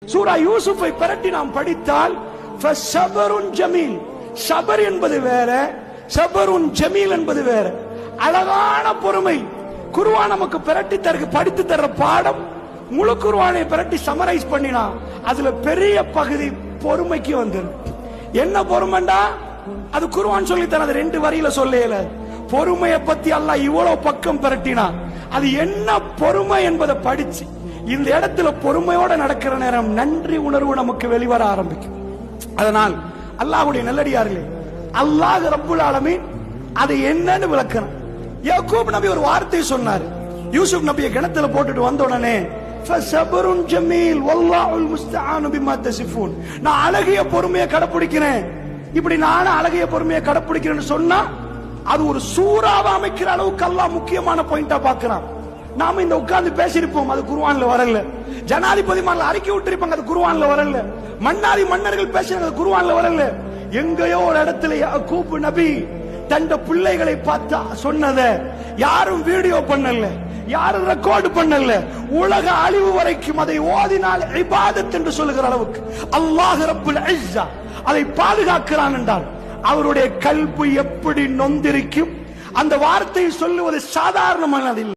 சூரா யூசுஃபை பரட்டி நாம் படித்தால் ஃபஸபருன் ஜமீல், சபர் என்பது வேற, சபருன் ஜமீல் என்பது வேற. அழகான பொறுமை. குர்ஆன் நமக்கு பிரட்டி தருக்கு படித்து தர்ற பாடம் முழு குர்ஆனை பிரட்டி சமரைஸ் பண்ணினா அதுல பெரிய பகுதி பொறுமைக்கு வந்துரும். என்ன பொறுமைண்டா அது குர்ஆன் சொல்லி தரது ரெண்டு வரியில சொல்லல. பொறுமையை பத்தி அல்லாஹ் இவ்வளவு பக்கம் பிரட்டினா அது என்ன பொறுமை என்பதை படிச்சு இந்த இடத்துல பொறுமையோட நடக்கிற நேரம் நன்றி உணர்வு நமக்கு வெளிவர ஆரம்பிக்கும். அதனால் அல்லாஹ்வுடைய நல்லடியார்களே, அல்லாஹ் ரப்புல் ஆலமீன் அது என்னன்னு விளக்கணும். யாக்கூப் நபி ஒரு வார்த்தை சொன்னார். யூசுப் நபியை கிணத்துல போட்டுட்டு வந்த உடனே ஃபஸபருன் ஜமீல் வல்லாஹுல் முஸ்தஆனு பிமா தஸிஃபூன், நான் அழகிய பொறுமையை கடைபிடிக்கிறேன். இப்படி நானும் அழகிய பொறுமையை கடைபிடிக்கிறேன்னு சொன்னா அது ஒரு சூறாவை அமைக்கிற அளவுக்கு அல்லாஹ் முக்கியமான பாயிண்டா பார்க்கிறான். நாம இந்த உட்கார்ந்து பேசியிருப்போம், அது குர்ஆன்ல வரல. ஜனாதிபதி மார்ல அறிக்கை விட்டிருப்பாங்க, அது குர்ஆன்ல வரல. மன்னாதி மன்னர்கள் பேசுறது குர்ஆன்ல வரல. எங்கேயோ ஒரு இடத்துல யாக்கூப் நபி தந்த பிள்ளைகளை பார்த்தா சொன்னத யாரும் வீடியோ பண்ணல, யாரும் ரெக்கார்டு பண்ணல. உலக அழிவு வரைக்கும் அதை ஓதினால் இபாதத் என்று சொல்லுகிற அளவுக்கு அல்லாஹ் ரப்புல் இஸ்ஸா அதை பாதுகாக்கிறான் என்றால் அவருடைய கல்பு எப்படி நொந்திருக்கும். அந்த வார்த்தையை சொல்லுவது சாதாரணமானது இல்லை.